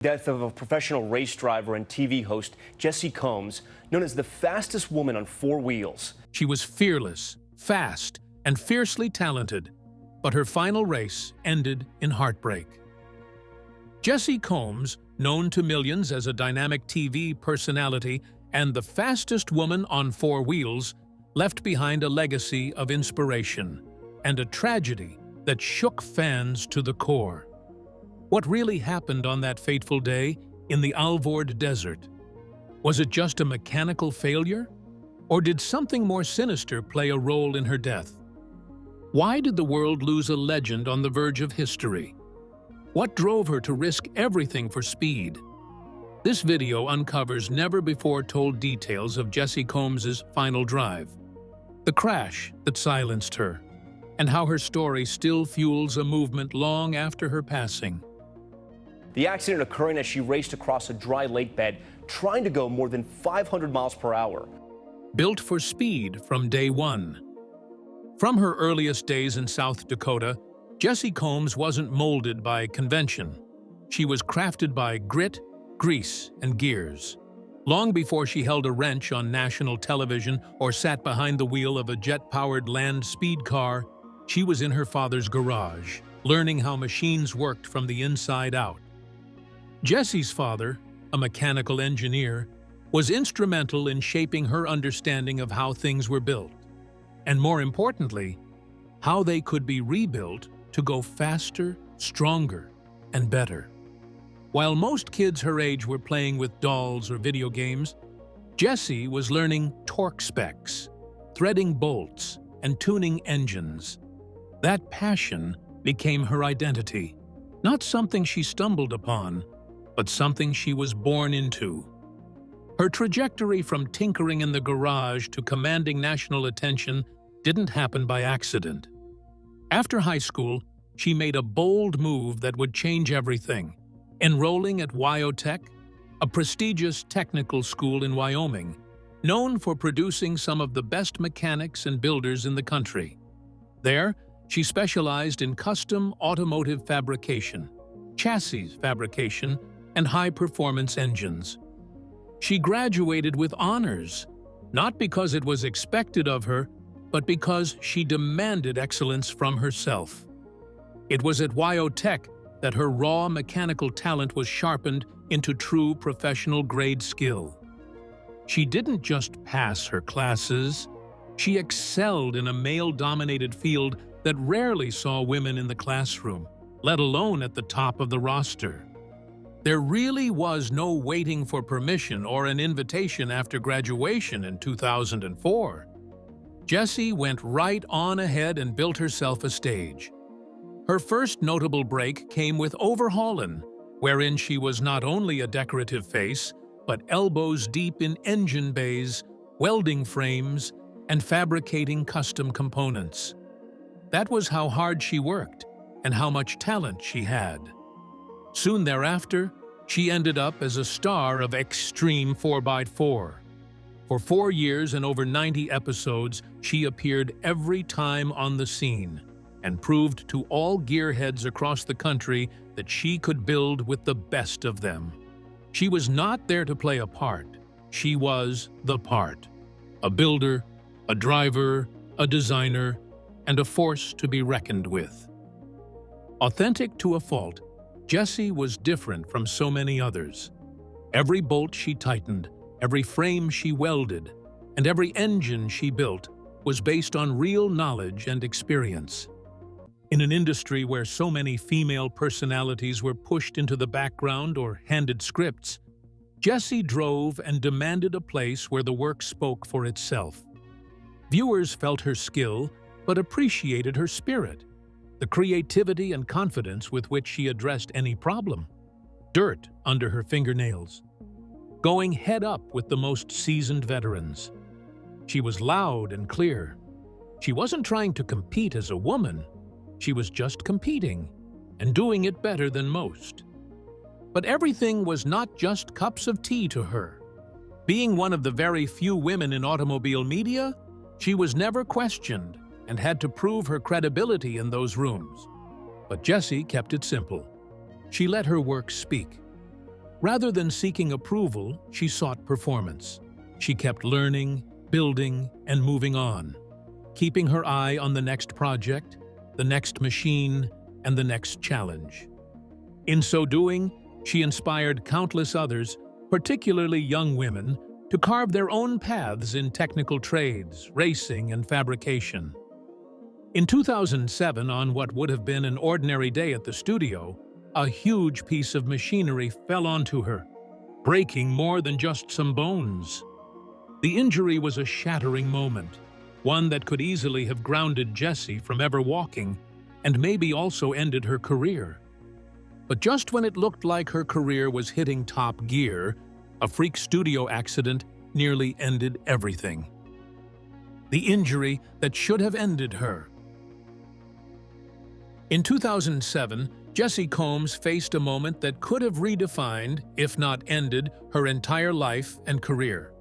Death of a professional race driver and TV host, Jessi Combs, known as the fastest woman on four wheels. She was fearless, fast, and fiercely talented, but her final race ended in heartbreak. Jessi Combs, known to millions as a dynamic TV personality and the fastest woman on four wheels, left behind a legacy of inspiration and a tragedy that shook fans to the core. What really happened on that fateful day in the Alvord Desert? Was it just a mechanical failure? Or did something more sinister play a role in her death? Why did the world lose a legend on the verge of history? What drove her to risk everything for speed? This video uncovers never-before-told details of Jessi Combs' final drive, the crash that silenced her, and how her story still fuels a movement long after her passing. The accident occurring as she raced across a dry lake bed, trying to go more than 500 miles per hour. Built for speed from day one. From her earliest days in South Dakota, Jessi Combs wasn't molded by convention. She was crafted by grit, grease, and gears. Long before she held a wrench on national television or sat behind the wheel of a jet-powered land speed car, she was in her father's garage, learning how machines worked from the inside out. Jessi's father, a mechanical engineer, was instrumental in shaping her understanding of how things were built, and more importantly, how they could be rebuilt to go faster, stronger, and better. While most kids her age were playing with dolls or video games, Jessi was learning torque specs, threading bolts, and tuning engines. That passion became her identity, not something she stumbled upon, but something she was born into. Her trajectory from tinkering in the garage to commanding national attention didn't happen by accident. After high school, she made a bold move that would change everything, enrolling at WyoTech, a prestigious technical school in Wyoming, known for producing some of the best mechanics and builders in the country. There, she specialized in custom automotive fabrication, chassis fabrication, and high-performance engines. She graduated with honors, not because it was expected of her, but because she demanded excellence from herself. It was at WyoTech that her raw mechanical talent was sharpened into true professional-grade skill. She didn't just pass her classes, she excelled in a male-dominated field that rarely saw women in the classroom, let alone at the top of the roster. There really was no waiting for permission or an invitation after graduation in 2004. Jessi went right on ahead and built herself a stage. Her first notable break came with Overhaulin', wherein she was not only a decorative face, but elbows deep in engine bays, welding frames, and fabricating custom components. That was how hard she worked and how much talent she had. Soon thereafter, she ended up as a star of Extreme 4x4. For 4 years and over 90 episodes, she appeared every time on the scene and proved to all gearheads across the country that she could build with the best of them. She was not there to play a part. She was the part. A builder, a driver, a designer, and a force to be reckoned with. Authentic to a fault, Jessi was different from so many others. Every bolt she tightened, every frame she welded, and every engine she built was based on real knowledge and experience. In an industry where so many female personalities were pushed into the background or handed scripts, Jessi drove and demanded a place where the work spoke for itself. Viewers felt her skill, but appreciated her spirit, the creativity and confidence with which she addressed any problem. Dirt under her fingernails. Going head up with the most seasoned veterans. She was loud and clear. She wasn't trying to compete as a woman. She was just competing and doing it better than most. But everything was not just cups of tea to her. Being one of the very few women in automobile media, she was never questioned and had to prove her credibility in those rooms. But Jessi kept it simple. She let her work speak. Rather than seeking approval, she sought performance. She kept learning, building, and moving on, keeping her eye on the next project, the next machine, and the next challenge. In so doing, she inspired countless others, particularly young women, to carve their own paths in technical trades, racing, and fabrication. In 2007, on what would have been an ordinary day at the studio, a huge piece of machinery fell onto her, breaking more than just some bones. The injury was a shattering moment, one that could easily have grounded Jessi from ever walking and maybe also ended her career. But just when it looked like her career was hitting top gear, a freak studio accident nearly ended everything. The injury that should have ended her. In 2007, Jessi Combs faced a moment that could have redefined, if not ended, her entire life and career.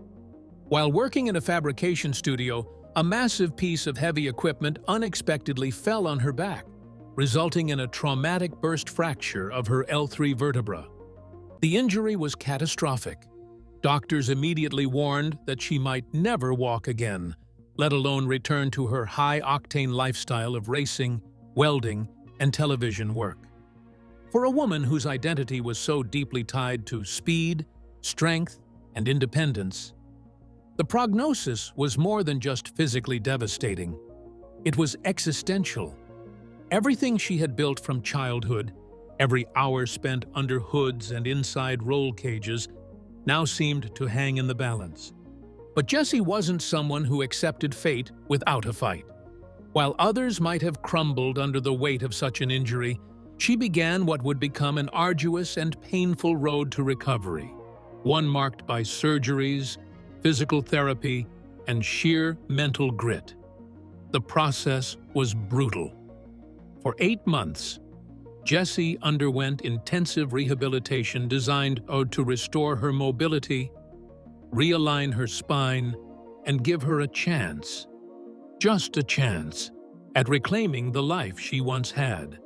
While working in a fabrication studio, a massive piece of heavy equipment unexpectedly fell on her back, resulting in a traumatic burst fracture of her L3 vertebra. The injury was catastrophic. Doctors immediately warned that she might never walk again, let alone return to her high-octane lifestyle of racing, welding, and television work. For a woman whose identity was so deeply tied to speed, strength, and independence, the prognosis was more than just physically devastating. It was existential. Everything she had built from childhood, every hour spent under hoods and inside roll cages, now seemed to hang in the balance. But Jessi wasn't someone who accepted fate without a fight. While others might have crumbled under the weight of such an injury, she began what would become an arduous and painful road to recovery, one marked by surgeries, physical therapy, and sheer mental grit. The process was brutal. For 8 months, Jessi underwent intensive rehabilitation designed to restore her mobility, realign her spine, and give her a chance, just a chance, at reclaiming the life she once had.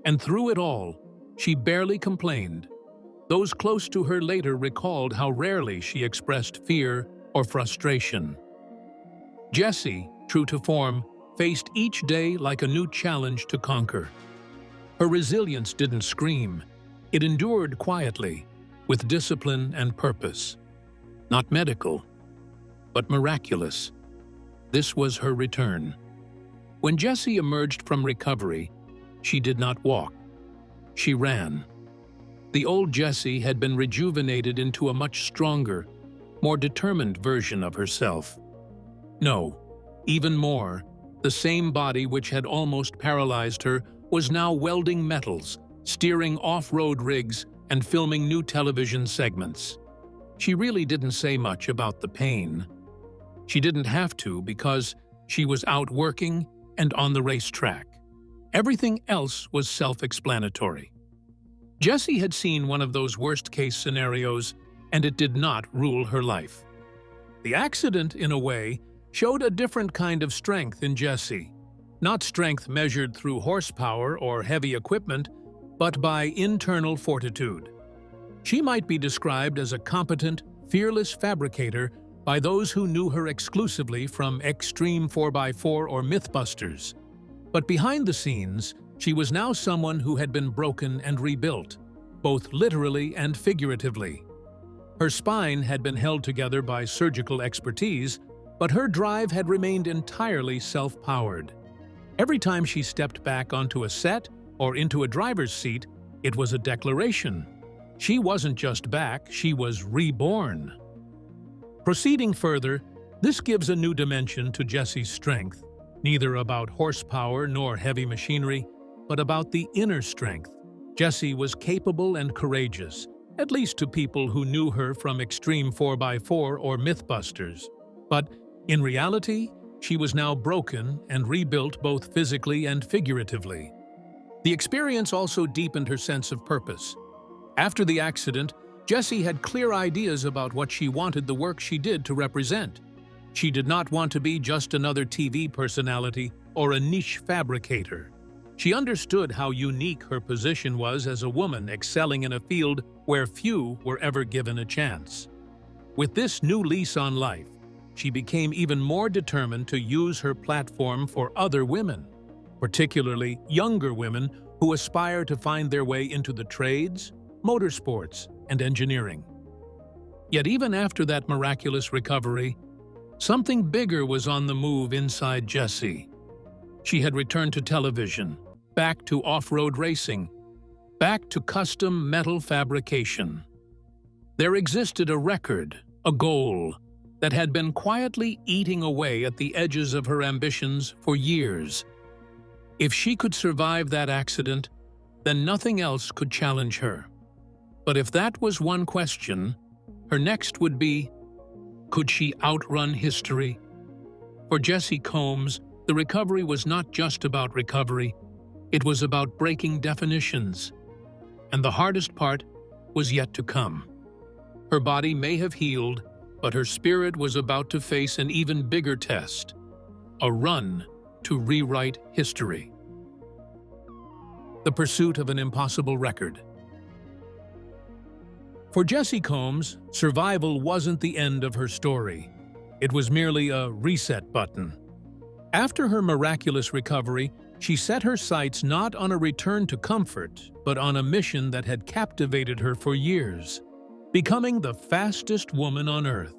And through it all, she barely complained. Those close to her later recalled how rarely she expressed fear or frustration. Jessi, true to form, faced each day like a new challenge to conquer. Her resilience didn't scream. It endured quietly, with discipline and purpose. Not medical, but miraculous. This was her return. When Jessi emerged from recovery, she did not walk. She ran. The old Jessi had been rejuvenated into a much stronger, more determined version of herself. No, even more, the same body which had almost paralyzed her was now welding metals, steering off-road rigs, and filming new television segments. She really didn't say much about the pain. She didn't have to because she was out working and on the racetrack. Everything else was self-explanatory. Jessi had seen one of those worst-case scenarios, and it did not rule her life. The accident, in a way, showed a different kind of strength in Jessi. Not strength measured through horsepower or heavy equipment, but by internal fortitude. She might be described as a competent, fearless fabricator by those who knew her exclusively from Extreme 4x4 or MythBusters. But behind the scenes, she was now someone who had been broken and rebuilt, both literally and figuratively. Her spine had been held together by surgical expertise, but her drive had remained entirely self-powered. Every time she stepped back onto a set or into a driver's seat, it was a declaration. She wasn't just back, she was reborn. Proceeding further, this gives a new dimension to Jessi's strength, neither about horsepower nor heavy machinery, but about the inner strength. Jessi was capable and courageous, at least to people who knew her from Extreme 4x4 or MythBusters. But in reality, she was now broken and rebuilt both physically and figuratively. The experience also deepened her sense of purpose. After the accident, Jessi had clear ideas about what she wanted the work she did to represent. She did not want to be just another TV personality or a niche fabricator. She understood how unique her position was as a woman excelling in a field where few were ever given a chance. With this new lease on life, she became even more determined to use her platform for other women, particularly younger women who aspire to find their way into the trades, motorsports, and engineering. Yet even after that miraculous recovery, something bigger was on the move inside Jessi. She had returned to television, back to off-road racing, back to custom metal fabrication. There existed a record, a goal, that had been quietly eating away at the edges of her ambitions for years. If she could survive that accident, then nothing else could challenge her. But if that was one question, her next would be, could she outrun history? For Jessi Combs, the recovery was not just about recovery, it was about breaking definitions. And the hardest part was yet to come. Her body may have healed, but her spirit was about to face an even bigger test, a run to rewrite history. The pursuit of an impossible record. For Jessi Combs, survival wasn't the end of her story. It was merely a reset button. After her miraculous recovery, she set her sights not on a return to comfort, but on a mission that had captivated her for years, becoming the fastest woman on Earth.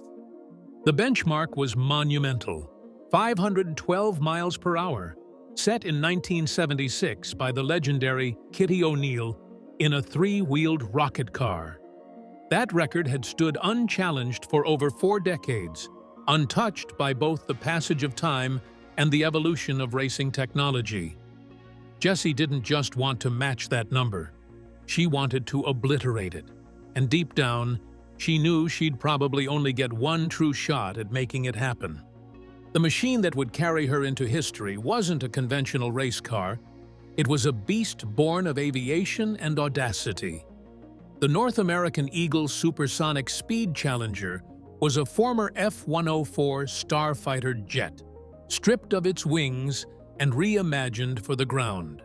The benchmark was monumental, 512 miles per hour, set in 1976 by the legendary Kitty O'Neill in a three-wheeled rocket car. That record had stood unchallenged for over 4 decades, untouched by both the passage of time and the evolution of racing technology. Jessi didn't just want to match that number. She wanted to obliterate it. And deep down, she knew she'd probably only get one true shot at making it happen. The machine that would carry her into history wasn't a conventional race car. It was a beast born of aviation and audacity. The North American Eagle Supersonic Speed Challenger was a former F-104 starfighter jet, stripped of its wings and reimagined for the ground.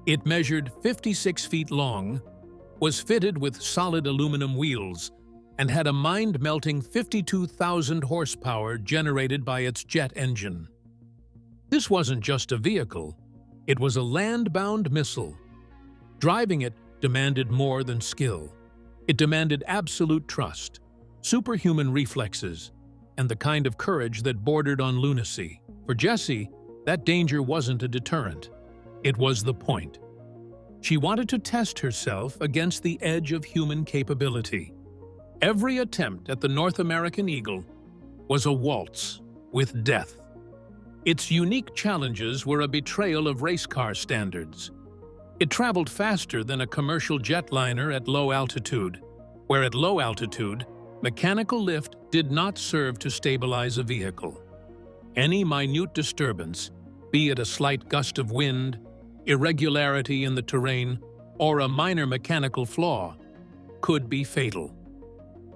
It measured 56 feet long, was fitted with solid aluminum wheels, and had a mind-melting 52,000 horsepower generated by its jet engine. This wasn't just a vehicle, it was a land-bound missile. Driving it demanded more than skill. It demanded absolute trust, superhuman reflexes, and the kind of courage that bordered on lunacy. For Jessi, that danger wasn't a deterrent. It was the point. She wanted to test herself against the edge of human capability. Every attempt at the North American Eagle was a waltz with death. Its unique challenges were a betrayal of race car standards. It traveled faster than a commercial jetliner at low altitude, where at low altitude, mechanical lift did not serve to stabilize a vehicle. Any minute disturbance, be it a slight gust of wind, irregularity in the terrain, or a minor mechanical flaw, could be fatal.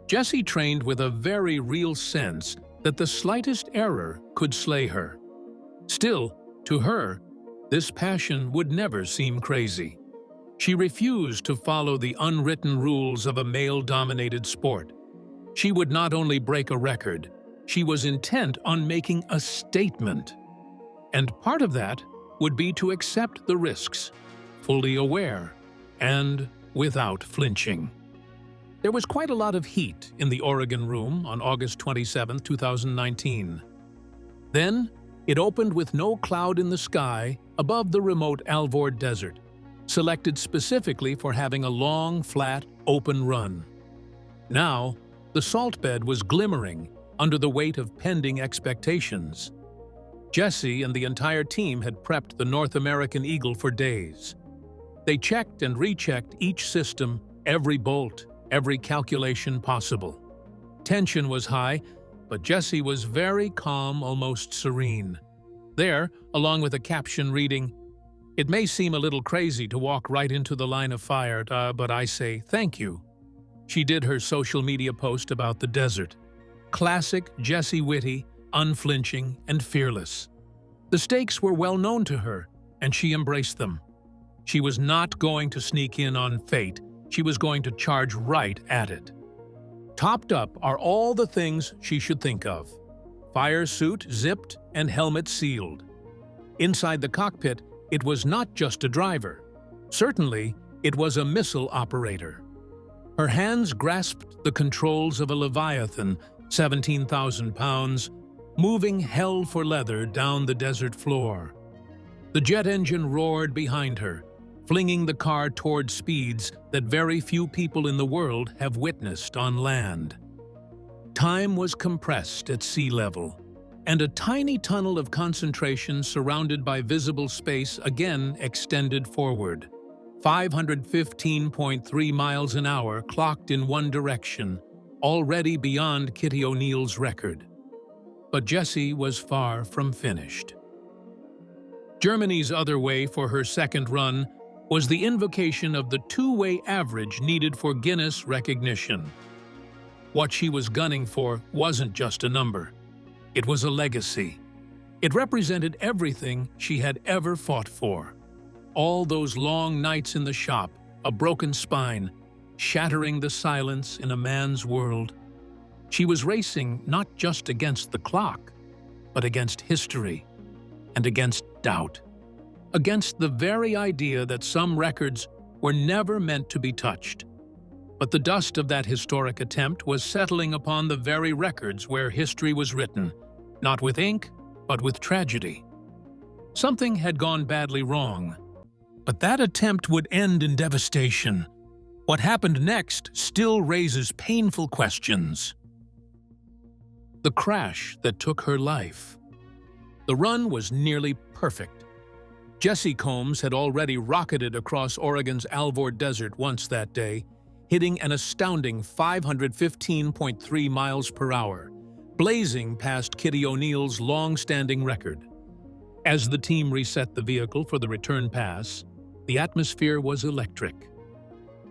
Jessi trained with a very real sense that the slightest error could slay her. Still, to her, this passion would never seem crazy. She refused to follow the unwritten rules of a male-dominated sport. She would not only break a record, she was intent on making a statement. And part of that would be to accept the risks, fully aware, and without flinching. There was quite a lot of heat in the Oregon room on August 27, 2019. Then, it opened with no cloud in the sky above the remote Alvord Desert, selected specifically for having a long, flat, open run. Now, the salt bed was glimmering under the weight of pending expectations. Jessi and the entire team had prepped the North American Eagle for days. They checked and rechecked each system, every bolt, every calculation possible. Tension was high, but Jessi was very calm, almost serene. There, along with a caption reading, "It may seem a little crazy to walk right into the line of fire, but I say thank you." She did her social media post about the desert. Classic Jessi, witty, unflinching, and fearless. The stakes were well known to her, and she embraced them. She was not going to sneak in on fate. She was going to charge right at it. Topped up are all the things she should think of. Fire suit zipped and helmet sealed. Inside the cockpit, it was not just a driver. Certainly, it was a missile operator. Her hands grasped the controls of a Leviathan, 17,000 pounds, moving hell for leather down the desert floor. The jet engine roared behind her, flinging the car toward speeds that very few people in the world have witnessed on land. Time was compressed at sea level, and a tiny tunnel of concentration surrounded by visible space again extended forward. 515.3 miles an hour clocked in one direction, already beyond Kitty O'Neill's record. But Jessi was far from finished. Germany's other way for her second run was the invocation of the two-way average needed for Guinness recognition. What she was gunning for wasn't just a number. It was a legacy. It represented everything she had ever fought for. All those long nights in the shop, a broken spine, shattering the silence in a man's world. She was racing not just against the clock, but against history and against doubt. Against the very idea that some records were never meant to be touched. But the dust of that historic attempt was settling upon the very records where history was written, not with ink, but with tragedy. Something had gone badly wrong, but that attempt would end in devastation. What happened next still raises painful questions. The crash that took her life. The run was nearly perfect. Jessi Combs had already rocketed across Oregon's Alvord Desert once that day, hitting an astounding 515.3 miles per hour, blazing past Kitty O'Neill's long-standing record. As the team reset the vehicle for the return pass, the atmosphere was electric.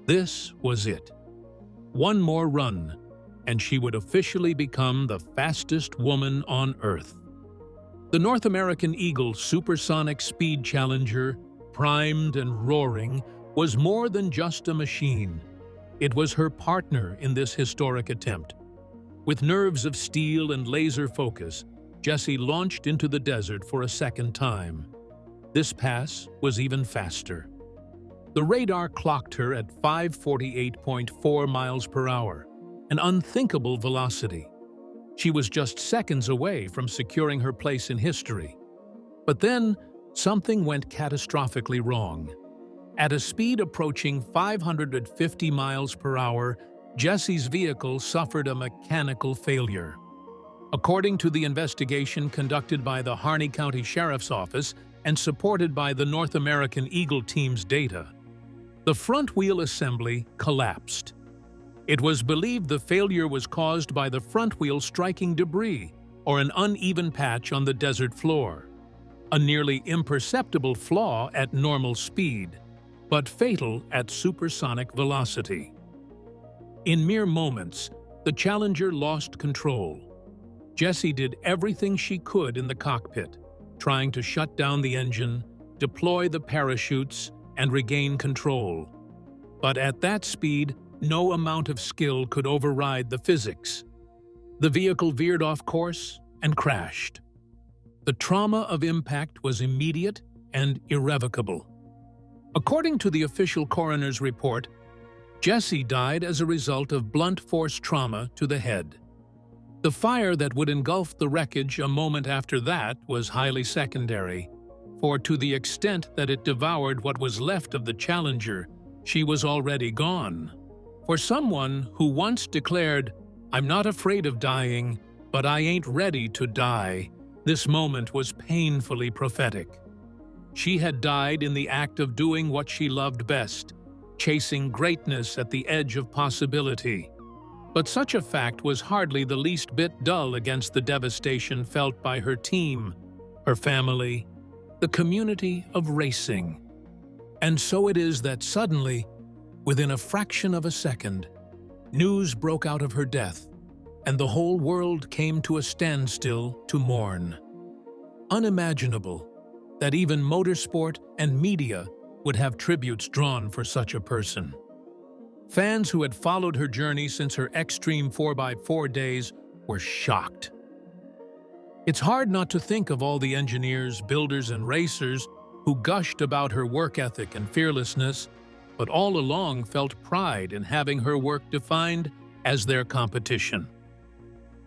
This was it. One more run, and she would officially become the fastest woman on Earth. The North American Eagle Supersonic Speed Challenger, primed and roaring, was more than just a machine. It was her partner in this historic attempt. With nerves of steel and laser focus, Jessi launched into the desert for a second time. This pass was even faster. The radar clocked her at 548.4 miles per hour, an unthinkable velocity. She was just seconds away from securing her place in history. But then, something went catastrophically wrong. At a speed approaching 550 miles per hour, Jessi's vehicle suffered a mechanical failure. According to the investigation conducted by the Harney County Sheriff's Office and supported by the North American Eagle team's data, the front wheel assembly collapsed. It was believed the failure was caused by the front wheel striking debris or an uneven patch on the desert floor, a nearly imperceptible flaw at normal speed, but fatal at supersonic velocity. In mere moments, the Challenger lost control. Jessi did everything she could in the cockpit, trying to shut down the engine, deploy the parachutes, and regain control. But at that speed, no amount of skill could override the physics. The vehicle veered off course and crashed. The trauma of impact was immediate and irrevocable. According to the official coroner's report, Jessi died as a result of blunt force trauma to the head. The fire that would engulf the wreckage a moment after that was highly secondary, for to the extent that it devoured what was left of the Challenger, she was already gone. For someone who once declared, "I'm not afraid of dying, but I ain't ready to die," this moment was painfully prophetic. She had died in the act of doing what she loved best, chasing greatness at the edge of possibility. But such a fact was hardly the least bit dull against the devastation felt by her team, her family, the community of racing. And so it is that suddenly, within a fraction of a second, news broke out of her death, and the whole world came to a standstill to mourn. Unimaginable, that even motorsport and media would have tributes drawn for such a person. Fans who had followed her journey since her extreme 4x4 days were shocked. It's hard not to think of all the engineers, builders, and racers who gushed about her work ethic and fearlessness, but all along felt pride in having her work defined as their competition.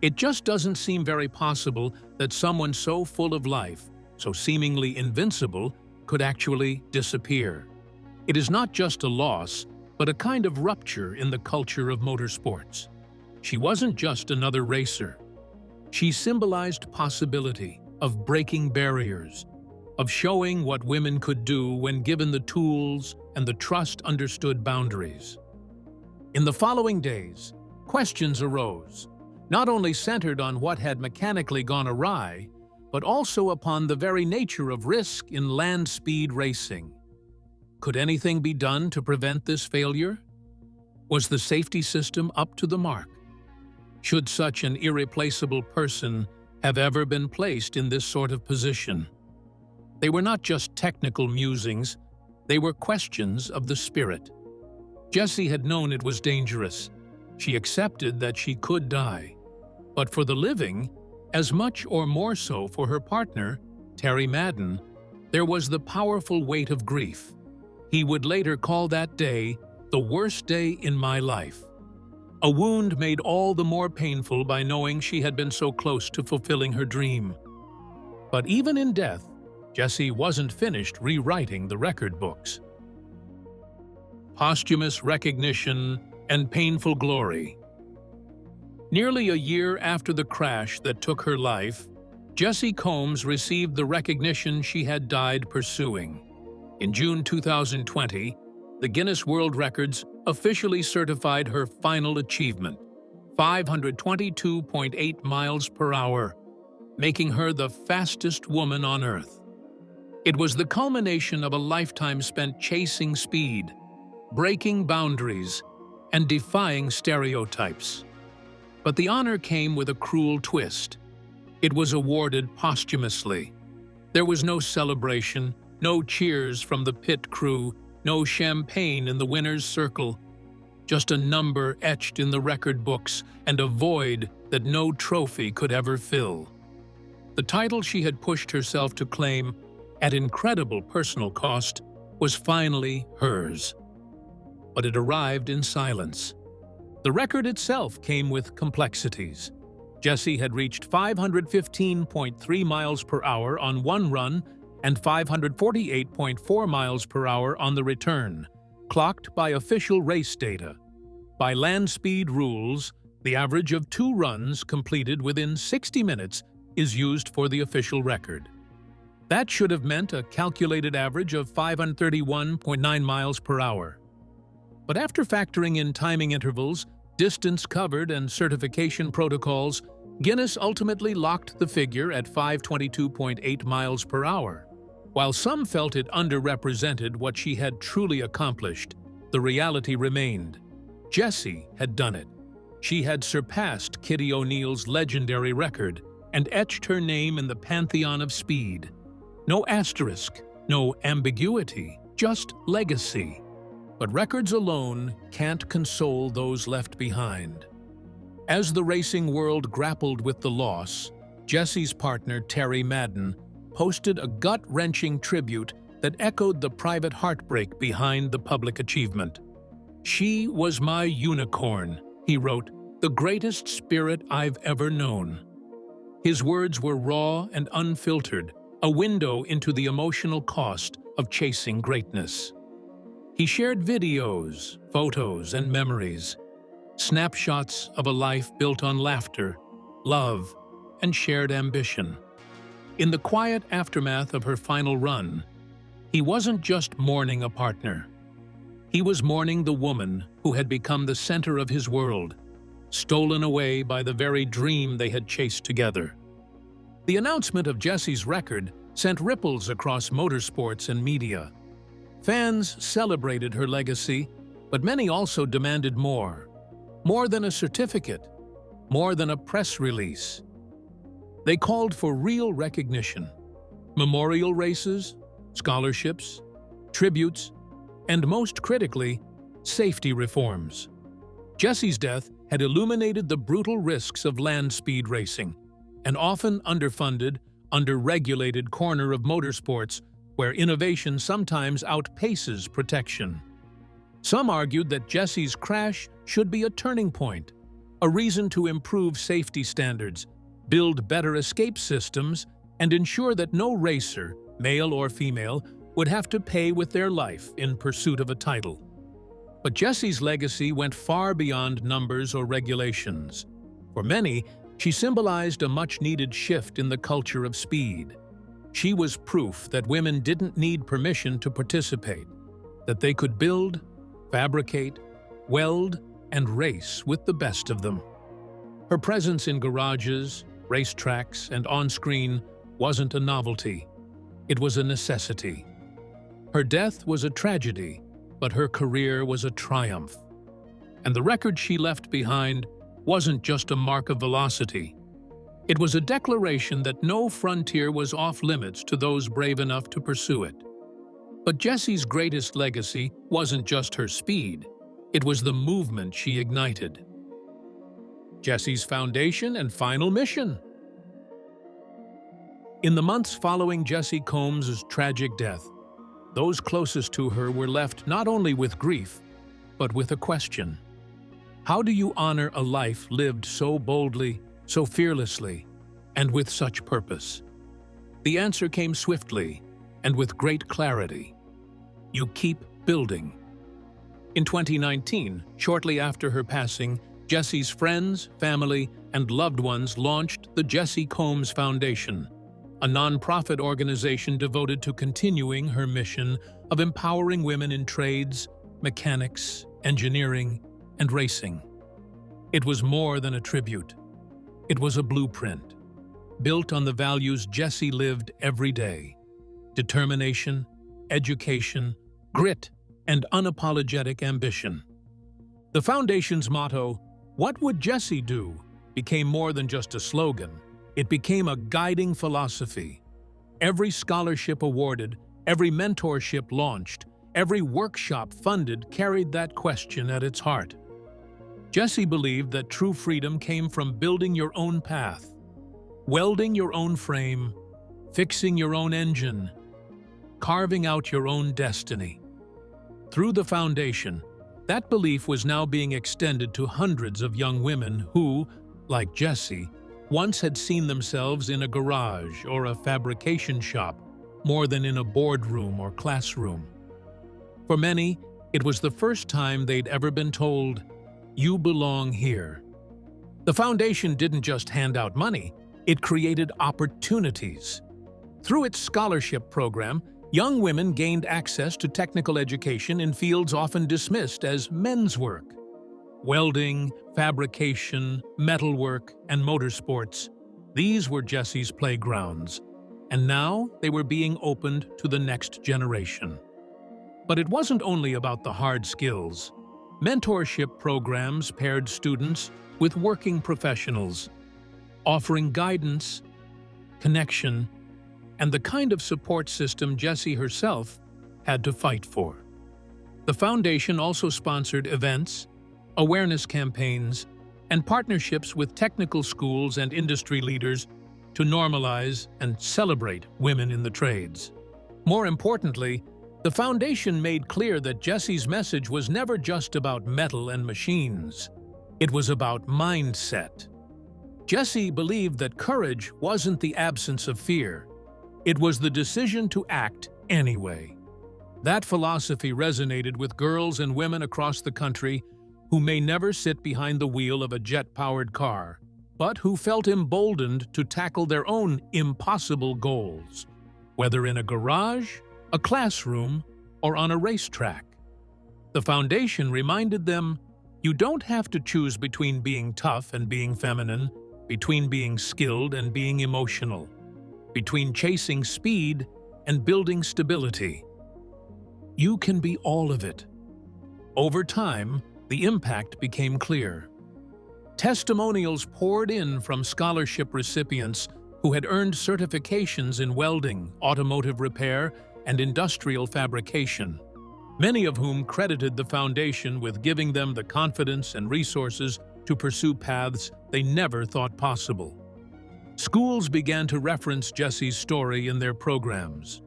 It just doesn't seem very possible that someone so full of life, so seemingly invincible, could actually disappear. It is not just a loss, but a kind of rupture in the culture of motorsports. She wasn't just another racer. She symbolized possibility, of breaking barriers, of showing what women could do when given the tools and the trust-understood boundaries. In the following days, questions arose, not only centered on what had mechanically gone awry, but also upon the very nature of risk in land speed racing. Could anything be done to prevent this failure? Was the safety system up to the mark? Should such an irreplaceable person have ever been placed in this sort of position? They were not just technical musings, they were questions of the spirit. Jessi had known it was dangerous. She accepted that she could die. But for the living, as much or more so for her partner, Terry Madden, there was the powerful weight of grief. He would later call that day the worst day in my life. A wound made all the more painful by knowing she had been so close to fulfilling her dream. But even in death, Jessi wasn't finished rewriting the record books. Posthumous recognition and painful glory. Nearly a year after the crash that took her life, Jessi Combs received the recognition she had died pursuing. In June 2020, the Guinness World Records officially certified her final achievement, 522.8 miles per hour, making her the fastest woman on Earth. It was the culmination of a lifetime spent chasing speed, breaking boundaries, and defying stereotypes. But the honor came with a cruel twist. It was awarded posthumously. There was no celebration, no cheers from the pit crew, no champagne in the winner's circle, just a number etched in the record books and a void that no trophy could ever fill. The title she had pushed herself to claim, at incredible personal cost, was finally hers. But it arrived in silence. The record itself came with complexities. Jessi had reached 515.3 miles per hour on one run and 548.4 miles per hour on the return, clocked by official race data. By land speed rules, the average of 2 runs completed within 60 minutes is used for the official record. That should have meant a calculated average of 531.9 miles per hour. But after factoring in timing intervals, distance covered, and certification protocols, Guinness ultimately locked the figure at 522.8 miles per hour. While some felt it underrepresented what she had truly accomplished, the reality remained. Jessi had done it. She had surpassed Kitty O'Neill's legendary record and etched her name in the pantheon of speed. No asterisk, no ambiguity, just legacy. But records alone can't console those left behind. As the racing world grappled with the loss, Jessi's partner Terry Madden posted a gut-wrenching tribute that echoed the private heartbreak behind the public achievement. "She was my unicorn," he wrote, "the greatest spirit I've ever known." His words were raw and unfiltered, a window into the emotional cost of chasing greatness. He shared videos, photos, and memories, snapshots of a life built on laughter, love, and shared ambition. In the quiet aftermath of her final run, he wasn't just mourning a partner. He was mourning the woman who had become the center of his world, stolen away by the very dream they had chased together. The announcement of Jessi's record sent ripples across motorsports and media. Fans celebrated her legacy, but many also demanded more. More than a certificate, more than a press release. They called for real recognition. memorial races, scholarships, tributes, and most critically, safety reforms. Jessi's death had illuminated the brutal risks of land speed racing, an often underfunded, under-regulated corner of motorsports where innovation sometimes outpaces protection. Some argued that Jessi's crash should be a turning point, a reason to improve safety standards, build better escape systems, and ensure that no racer, male or female, would have to pay with their life in pursuit of a title. But Jessi's legacy went far beyond numbers or regulations. For many, she symbolized a much-needed shift in the culture of speed. She was proof that women didn't need permission to participate, that they could build, fabricate, weld, and race with the best of them. Her presence in garages, racetracks, and on-screen wasn't a novelty. It was a necessity. Her death was a tragedy, but her career was a triumph. And the record she left behind wasn't just a mark of velocity. It was a declaration that no frontier was off-limits to those brave enough to pursue it. But Jessi's greatest legacy wasn't just her speed. It was the movement she ignited. Jessi's foundation and final mission. In the months following Jessi Combs' tragic death, those closest to her were left not only with grief, but with a question. How do you honor a life lived so boldly, so fearlessly, and with such purpose? The answer came swiftly and with great clarity. You keep building. In 2019, shortly after her passing, Jessi's friends, family, and loved ones launched the Jessi Combs Foundation, a nonprofit organization devoted to continuing her mission of empowering women in trades, mechanics, engineering, and racing. It was more than a tribute. It was a blueprint, built on the values Jessi lived every day: determination, education, grit, and unapologetic ambition. The foundation's motto, "What would Jessi do?" became more than just a slogan. It became a guiding philosophy. Every scholarship awarded, every mentorship launched, every workshop funded carried that question at its heart. Jessi believed that true freedom came from building your own path, welding your own frame, fixing your own engine, carving out your own destiny. Through the foundation, that belief was now being extended to hundreds of young women who, like Jessi, once had seen themselves in a garage or a fabrication shop more than in a boardroom or classroom. For many, it was the first time they'd ever been told, "You belong here." The foundation didn't just hand out money, it created opportunities. Through its scholarship program, young women gained access to technical education in fields often dismissed as men's work. Welding, fabrication, metalwork, and motorsports, these were Jessi's playgrounds, and now they were being opened to the next generation. But it wasn't only about the hard skills. Mentorship programs paired students with working professionals, offering guidance, connection, and the kind of support system Jessi herself had to fight for. The foundation also sponsored events, awareness campaigns, and partnerships with technical schools and industry leaders to normalize and celebrate women in the trades. More importantly, the foundation made clear that Jessi's message was never just about metal and machines. It was about mindset. Jessi believed that courage wasn't the absence of fear. It was the decision to act anyway. That philosophy resonated with girls and women across the country who may never sit behind the wheel of a jet-powered car, but who felt emboldened to tackle their own impossible goals, whether in a garage, a classroom, or on a racetrack. The foundation reminded them, you don't have to choose between being tough and being feminine, between being skilled and being emotional, between chasing speed and building stability. You can be all of it. Over time, the impact became clear. Testimonials poured in from scholarship recipients who had earned certifications in welding, automotive repair, and industrial fabrication, many of whom credited the foundation with giving them the confidence and resources to pursue paths they never thought possible. Schools began to reference Jessi's story in their programs.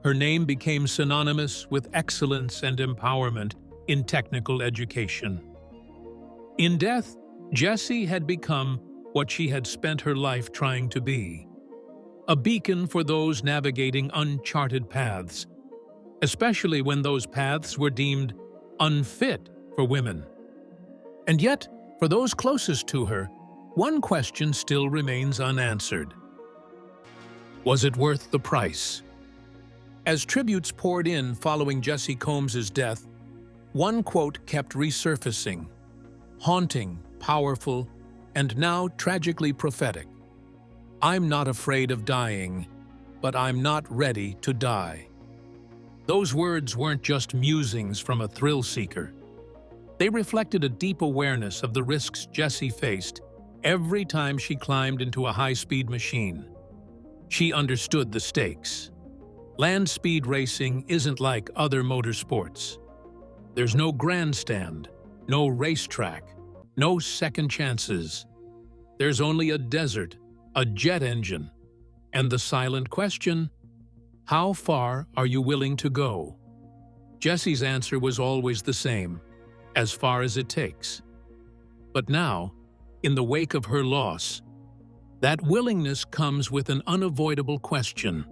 Her name became synonymous with excellence and empowerment in technical education. In death, Jessi had become what she had spent her life trying to be: a beacon for those navigating uncharted paths, especially when those paths were deemed unfit for women. And yet, for those closest to her, one question still remains unanswered. Was it worth the price? As tributes poured in following Jessi Combs' death, one quote kept resurfacing, haunting, powerful, and now tragically prophetic. "I'm not afraid of dying, but I'm not ready to die." Those words weren't just musings from a thrill seeker. They reflected a deep awareness of the risks Jessi faced every time she climbed into a high-speed machine. She understood the stakes. Land speed racing isn't like other motorsports. There's no grandstand, no racetrack, no second chances. There's only a desert, a jet engine, and the silent question: how far are you willing to go? Jessi's answer was always the same: as far as it takes. But now, in the wake of her loss, that willingness comes with an unavoidable question.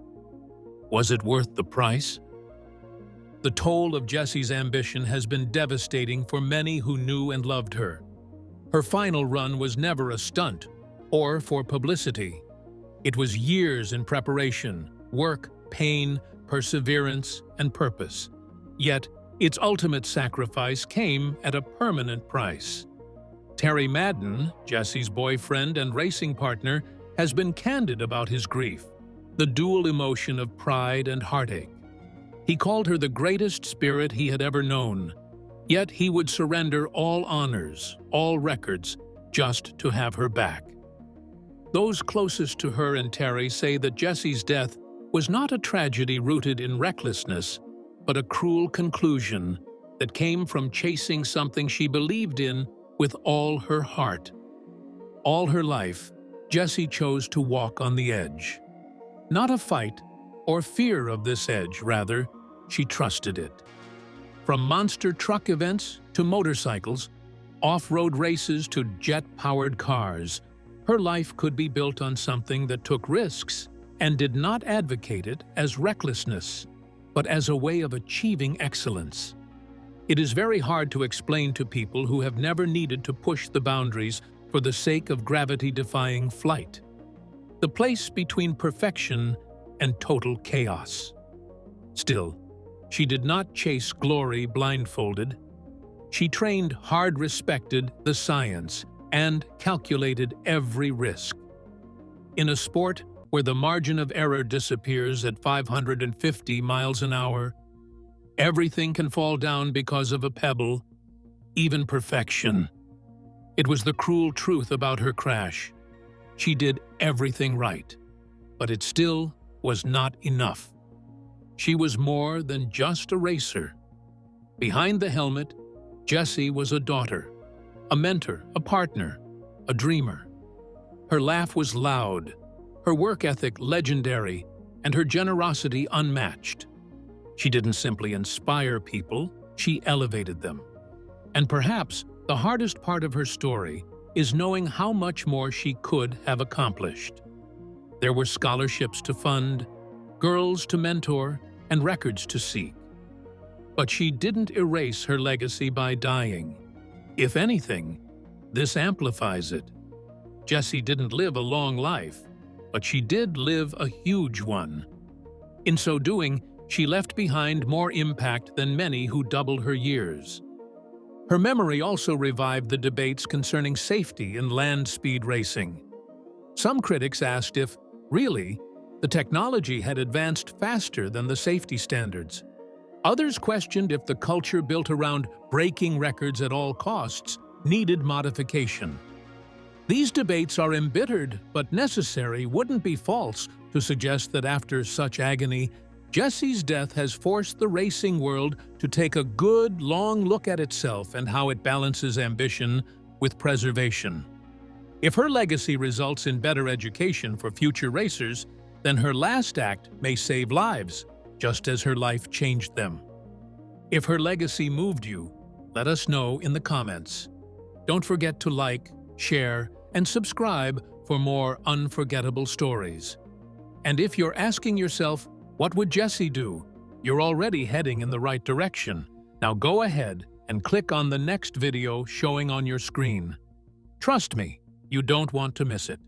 Was it worth the price? The toll of Jessi's ambition has been devastating for many who knew and loved her. Her final run was never a stunt or for publicity. It was years in preparation, work, pain, perseverance, and purpose. Yet, its ultimate sacrifice came at a permanent price. Terry Madden, Jessi's boyfriend and racing partner, has been candid about his grief, the dual emotion of pride and heartache. He called her the greatest spirit he had ever known, yet he would surrender all honors, all records, just to have her back. Those closest to her and Terry say that Jessi's death was not a tragedy rooted in recklessness, but a cruel conclusion that came from chasing something she believed in with all her heart. All her life, Jessi chose to walk on the edge. Not a fight or fear of this edge, rather, she trusted it. From monster truck events to motorcycles, off-road races to jet-powered cars, her life could be built on something that took risks and did not advocate it as recklessness, but as a way of achieving excellence. It is very hard to explain to people who have never needed to push the boundaries for the sake of gravity-defying flight. The place between perfection and total chaos. Still, she did not chase glory blindfolded. She trained hard, respected the science, and calculated every risk. In a sport where the margin of error disappears at 550 miles an hour, everything can fall down because of a pebble, even perfection. It was the cruel truth about her crash. She did everything right, but it still was not enough. She was more than just a racer. Behind the helmet, Jessi was a daughter, a mentor, a partner, a dreamer. Her laugh was loud, her work ethic legendary, and her generosity unmatched. She didn't simply inspire people, she elevated them. And perhaps the hardest part of her story is knowing how much more she could have accomplished. There were scholarships to fund, girls to mentor, and records to seek. But she didn't erase her legacy by dying. If anything, this amplifies it. Jessi didn't live a long life, but she did live a huge one. In so doing, she left behind more impact than many who doubled her years. Her memory also revived the debates concerning safety in land speed racing. Some critics asked if, really, the technology had advanced faster than the safety standards. Others questioned if the culture built around breaking records at all costs needed modification. These debates are embittered, but necessary wouldn't be false to suggest that after such agony, Jessi's death has forced the racing world to take a good, long look at itself and how it balances ambition with preservation. If her legacy results in better education for future racers, then her last act may save lives, just as her life changed them. If her legacy moved you, let us know in the comments. Don't forget to like, share, and subscribe for more unforgettable stories. And if you're asking yourself, what would Jessi do? You're already heading in the right direction. Now go ahead and click on the next video showing on your screen. Trust me, you don't want to miss it.